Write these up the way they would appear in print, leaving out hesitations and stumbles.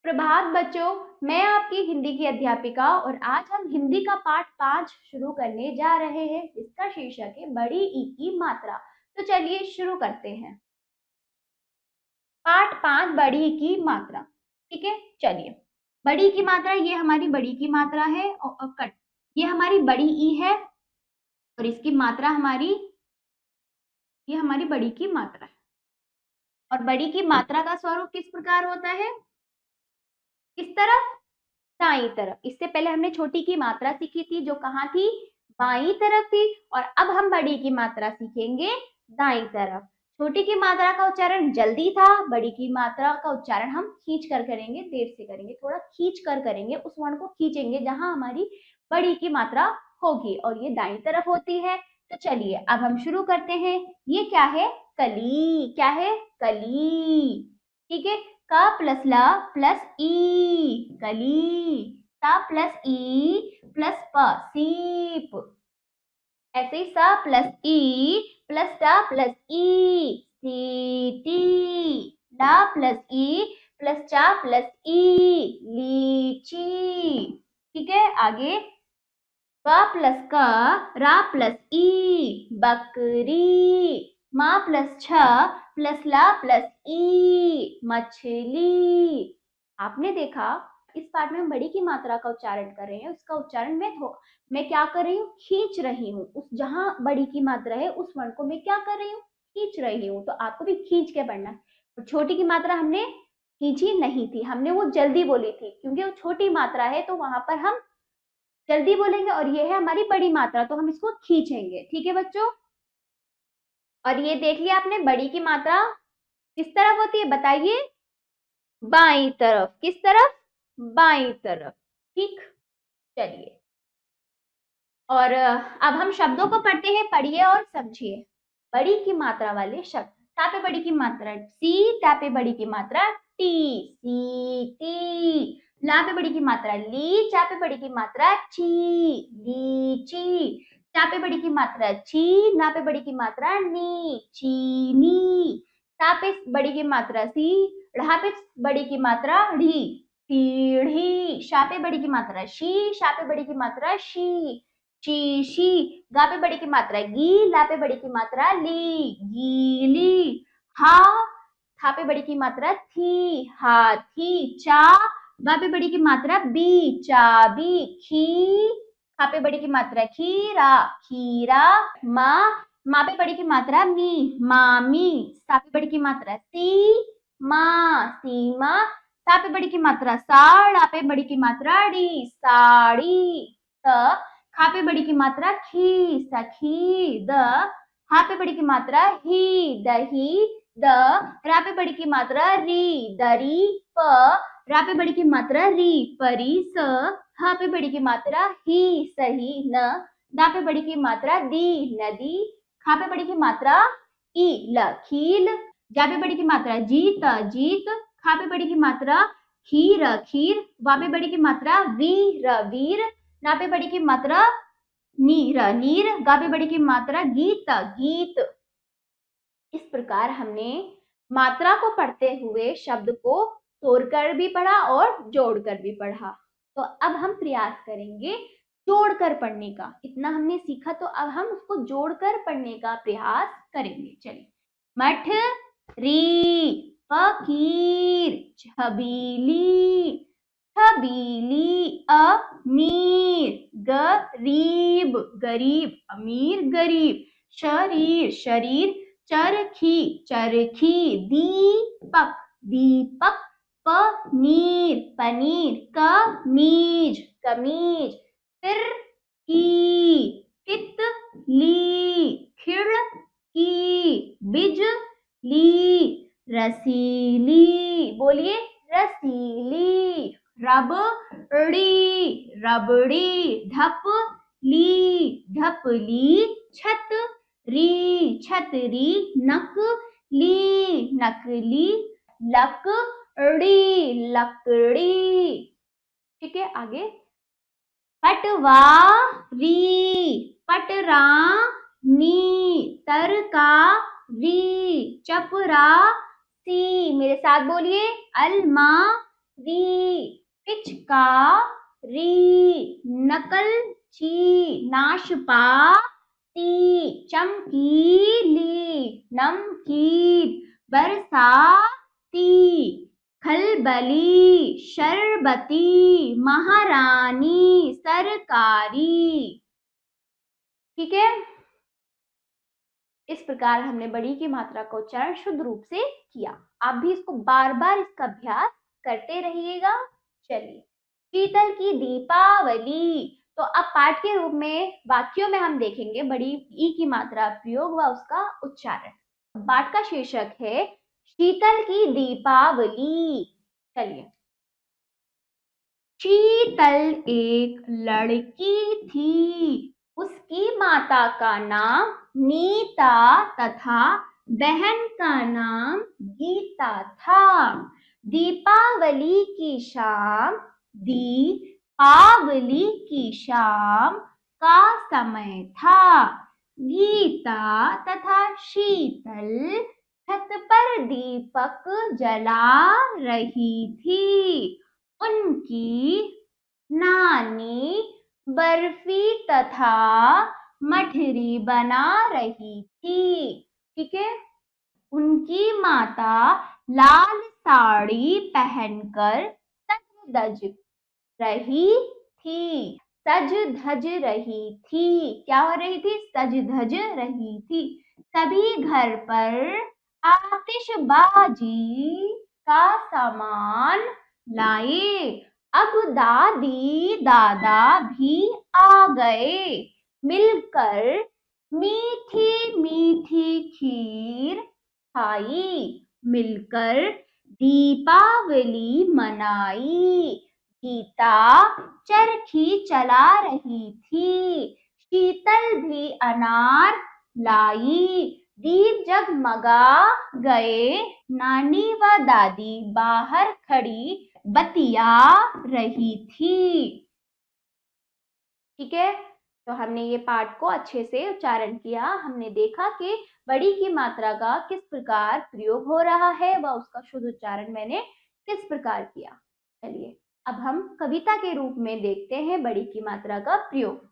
प्रभात बच्चों, मैं आपकी हिंदी की अध्यापिका और आज हम हिंदी का पाठ 5 शुरू करने जा रहे हैं। इसका शीर्षक है बड़ी ई की मात्रा। तो चलिए शुरू करते हैं। पाठ 5 बड़ी ई की मात्रा। ठीक है, चलिए। बड़ी की मात्रा, ये हमारी बड़ी की मात्रा है और कट, ये हमारी बड़ी ई है और इसकी मात्रा ये हमारी बड़ी की मात्रा है। और बड़ी की मात्रा का स्वरूप किस प्रकार होता है? किस तरफ? दाईं तरफ। इससे पहले हमने छोटी की मात्रा सीखी थी जो कहाँ थी? बाईं तरफ थी। और अब हम बड़ी की मात्रा सीखेंगे दाईं तरफ। छोटी की मात्रा का उच्चारण जल्दी था, बड़ी की मात्रा का उच्चारण हम खींच कर करेंगे, देर से करेंगे, थोड़ा खींच कर करेंगे, उस वर्ण को खींचेंगे जहां हमारी बड़ी की मात्रा होगी और ये दाईं तरफ होती है। तो चलिए अब हम शुरू करते हैं। ये क्या है? कली। क्या है? कली। ठीक है, क प्लस ल प्लस ई, कली। स प्लस ई प्लस प, सीप। ऐसे ही स प्लस ई प्लस ट प्लस ई, सीटी। ल प्लस ई प्लस च प्लस ई, लीची। ठीक है, आगे क प्लस क रा प्लस ई, बकरी। मा प्लस छ प्लस ला प्लस ई, मछली। आपने देखा इस पाठ में हम बड़ी की मात्रा का उच्चारण कर रहे हैं। उसका उच्चारण मैं क्या कर रही हूँ? खींच रही हूँ। उस जहां बड़ी की मात्रा है उस वर्ण को मैं क्या कर रही हूँ? खींच रही हूँ। तो आपको भी खींच के पढ़ना है। और छोटी की मात्रा हमने खींची नहीं थी, हमने वो जल्दी बोली थी क्योंकि वो छोटी मात्रा है तो वहां पर हम जल्दी बोलेंगे और ये है हमारी बड़ी मात्रा तो हम इसको खींचेंगे। ठीक है बच्चों, और ये देख लिया आपने, बड़ी की मात्रा किस तरफ होती है बताइए? बाईं तरफ। किस तरफ? बाईं तरफ। ठीक, चलिए। और अब हम शब्दों को पढ़ते हैं, पढ़िए और समझिए। बड़ी की मात्रा वाले शब्द। ता पे बड़ी की मात्रा सी, ता पे बड़ी की मात्रा टी, सी टी। ला पे बड़ी की मात्रा ली, चा पे बड़ी की मात्रा ची, लीची। चा पे बड़ी की मात्रा ची, ना पे बड़ी की मात्रा नी, चीनी। ता पे बड़ी की मात्रा सी, ढ़ा पे बड़ी की मात्रा ढी, सीढ़ी। शा पे बड़ी की मात्रा शी, शा पे बड़ी की मात्रा शी, शीशी। गा पे बड़ी की मात्रा गी, ला पे बड़ी की मात्रा ली, गीली। हा, था पे बड़ी की मात्रा थी, हाथी। चा, बा पे बड़ी की मात्रा बी, चाबी। खी, खा पे बड़ी की मात्रा खीरा, खीरा। माँ पे बड़ी की मात्रा मी, मामी। सा पे बड़ी की मात्रा सी, माँ, सीमा। सा पे बड़ी की मात्रा सा, ड़ा पे बड़ी की मात्रा ड़ी, साड़ी। खा पे बड़ी की मात्रा खी, सखी। हा पे बड़ी की मात्रा ही, दही। रा पे बड़ी की मात्रा री, दरी। रा पे बड़ी की मात्रा री, परी। हा पे बड़ी की मात्रा ही, सही। दा पे बड़ी की मात्रा दी, नदी। खा पे बड़ी की मात्रा ई, लकील। जा पे बड़ी की मात्रा जीत, जीत। खा पे बड़ी की मात्रा खीर, खीर। वा पे बड़ी की मात्रा वीर, वीर। ना पे बड़ी की मात्रा नीर, नीर। गा पे बड़ी की मात्रा गीत, गीत। इस प्रकार हमने मात्रा को पढ़ते हुए शब्द को तोड़कर भी पढ़ा और जोड़कर भी पढ़ा। तो अब हम प्रयास करेंगे जोड़कर पढ़ने का। इतना हमने सीखा तो अब हम उसको जोड़कर पढ़ने का प्रयास करेंगे। चलिए, मठ री, फकीर, छबीली, छबीली। अमीर, गरीब, गरीब। अमीर, गरीब। शरीर, शरीर। चरखी, चरखी। दीपक, दीपक। पनीर, पनीर। कमीज, कमीज। तिरकी, तितली। खिड़की, बिजली। रसीली, बोलिए रसीली। रबड़ी, रबड़ी। ढपली, ढपली। छतरी, छतरी। नकली, नकली। लकड़ी, लकड़ी। ठीक है, आगे पटवारी, पटरानी। तरकारी, चपरासी। मेरे साथ बोलिए अलमारी, री, पिचकारी, नकलची, नाशपाती, चमकीली, नमकीन, बरसाती, खलबली, शरबती, महारानी, सरकारी। ठीक है, इस प्रकार हमने बड़ी की मात्रा का उच्चारण शुद्ध रूप से किया। आप भी इसको बार बार इसका अभ्यास करते रहिएगा। चलिए, शीतल की दीपावली। तो अब पाठ के रूप में वाक्यों में हम देखेंगे बड़ी ई की मात्रा प्रयोग व उसका उच्चारण। पाठ का शीर्षक है शीतल की दीपावली। चलिए, शीतल एक लड़की थी, उसकी माता का नाम नीता तथा बहन का नाम गीता था। दीपावली की शाम, दीपावली की शाम का समय था। गीता तथा शीतल छत पर दीपक जला रही थी। उनकी नानी बर्फी तथा मठरी बना रही थी। ठीक है, उनकी माता लाल साड़ी पहनकर सज धज रही थी। सज धज रही थी, क्या हो रही थी? सज धज रही थी। सभी घर पर आतिशबाजी का सामान लाए। अब दादी दादा भी आ गए। मिलकर मीठी मीठी खीर खाई, मिलकर दीपावली मनाई। गीता चरखी चला रही थी, शीतल भी अनार लाई। दीप जगमगा गए, नानी व दादी बाहर खड़ी बतिया रही थी। ठीक है, तो हमने ये पाठ को अच्छे से उच्चारण किया। हमने देखा कि बड़ी की मात्रा का किस प्रकार प्रयोग हो रहा है व उसका शुद्ध उच्चारण मैंने किस प्रकार किया। चलिए, अब हम कविता के रूप में देखते हैं बड़ी की मात्रा का प्रयोग।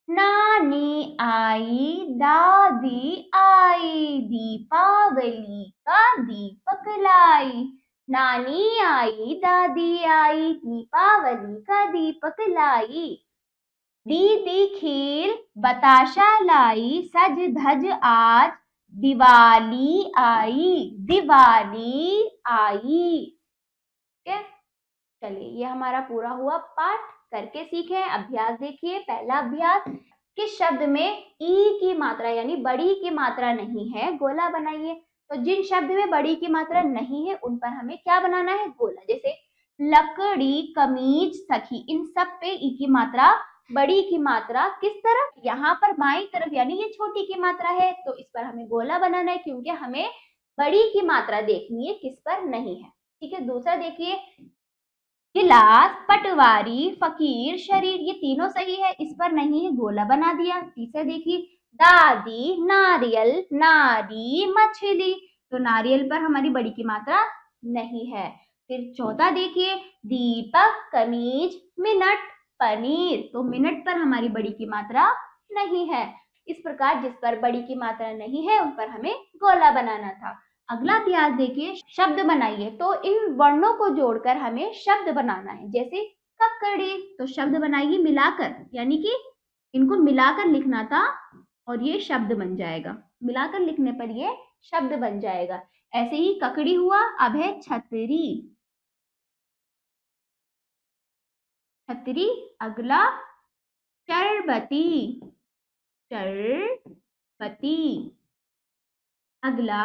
नानी आई दादी आई, दीपावली का दीपक लाई। नानी आई दादी आई, दीपावली का दीपक लाई। दीदी खीर बताशा लाई, सज धज आज दिवाली आई, दिवाली आई। ठीक है, चलिए, ये हमारा पूरा हुआ पाठ। करके सीखे, अभ्यास देखिए। पहला अभ्यास, किस शब्द में ई की मात्रा यानी बड़ी की मात्रा नहीं है, गोला बनाइए। तो जिन शब्द में बड़ी की मात्रा नहीं है उन पर हमें क्या बनाना है? गोला। जैसे लकड़ी, कमीज, सखी, इन सब पे ई की मात्रा, बड़ी की मात्रा किस तरफ? यहाँ पर बाईं तरफ, यानी ये छोटी की मात्रा है, तो इस पर हमें गोला बनाना है क्योंकि हमें बड़ी की मात्रा देखनी है किस पर नहीं है। ठीक है, दूसरा देखिए, गिलास, पटवारी, फकीर, शरीर, ये तीनों सही है, इस पर नहीं है, गोला बना दिया। तीसरा देखिए, दादी, नारियल, नारी, मछली, तो नारियल पर हमारी बड़ी की मात्रा नहीं है। फिर चौथा देखिए, दीपक, कमीज, मिनट, पनीर, तो मिनट पर हमारी बड़ी की मात्रा नहीं है। इस प्रकार जिस पर बड़ी की मात्रा नहीं है उन पर हमें गोला बनाना था। अगला अभ्यास देखिए, शब्द बनाइए। तो इन वर्णों को जोड़कर हमें शब्द बनाना है। जैसे ककड़ी, तो शब्द बनाइए मिलाकर, यानी कि इनको मिलाकर लिखना था और ये शब्द बन जाएगा। मिलाकर लिखने पर ये शब्द बन जाएगा। ऐसे ही ककड़ी हुआ। अब है छतरी। छतरी। अगला शरबती, शरबती। अगला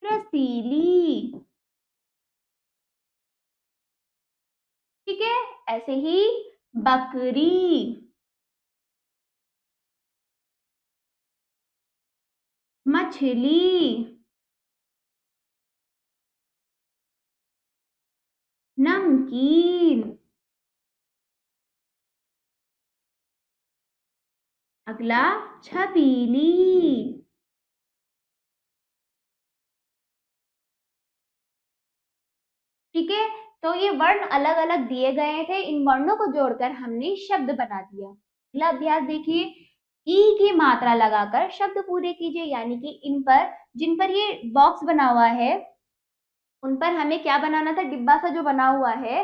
रसीली। ठीक है, ऐसे ही बकरी, मछली, नमकीन। अगला छबीली। ठीक है, तो ये वर्ण अलग अलग दिए गए थे, इन वर्णों को जोड़कर हमने शब्द बना दिया। अगला अभ्यास देखिए, ई की मात्रा लगाकर शब्द पूरे कीजिए, यानी कि इन पर, जिन पर ये बॉक्स बना हुआ है उन पर हमें क्या बनाना था, डिब्बा सा जो बना हुआ है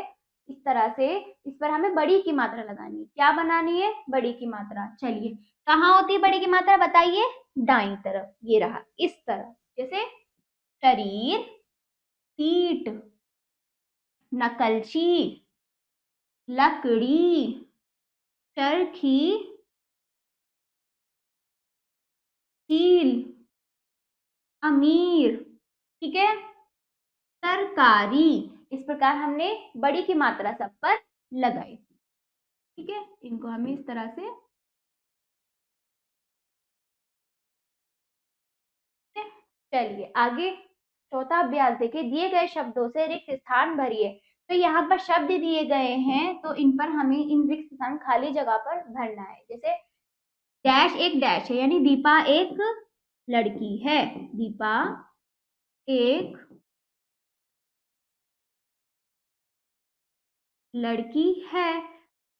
इस तरह से, इस पर हमें बड़ी की मात्रा लगानी है। क्या बनानी है, बड़ी की मात्रा। चलिए, कहाँ होती है बड़ी की मात्रा बताइए, दाईं तरफ, ये रहा इस तरह, जैसे शरीर, सीट, नकलची, लकड़ी, चरखी, कील, अमीर, ठीक है, तरकारी। इस प्रकार हमने बड़ी की मात्रा सब पर लगाई। ठीक है, इनको हमें इस तरह से, चलिए आगे चौथा अभ्यास देखिए, दिए गए शब्दों से रिक्त स्थान भरिए। तो यहाँ पर शब्द दिए गए हैं, तो इन पर हमें इन रिक्त स्थान खाली जगह पर भरना है। जैसे डैश एक डैश है, यानी दीपा एक लड़की है, दीपा एक लड़की है।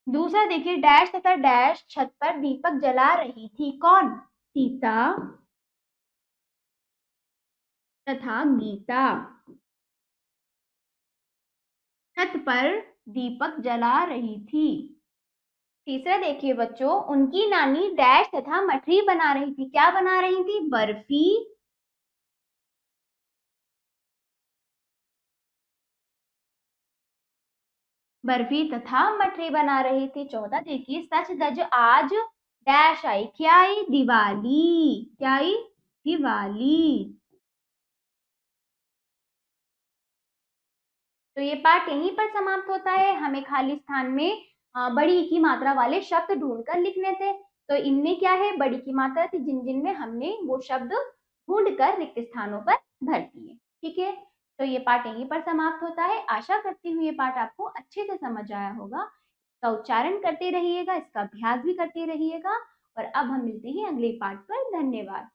दूसरा देखिए, डैश तथा डैश छत पर दीपक जला रही थी, कौन, सीता तथा गीता छत पर दीपक जला रही थी। तीसरा देखिए बच्चों, उनकी नानी डैश तथा मठरी बना रही थी, क्या बना रही थी, बर्फी बर्फी तथा मठरी बना रही थी। चौथा देखिए, सच धज आज डैश आई, क्या आई, दिवाली, क्या आई, दिवाली। तो ये पाठ यहीं पर समाप्त होता है। हमें खाली स्थान में बड़ी की मात्रा वाले शब्द ढूंढकर लिखने थे। तो इनमें क्या है, बड़ी की मात्रा थी, जिन जिन में हमने वो शब्द ढूंढकर रिक्त स्थानों पर भर दिए। ठीक है, तो ये पाठ यहीं पर समाप्त होता है। आशा करती हूँ ये पाठ आपको अच्छे से समझ आया होगा। इसका उच्चारण करते रहिएगा, इसका अभ्यास भी करते रहिएगा। और अब हम मिलते हैं अगले पाठ पर। धन्यवाद।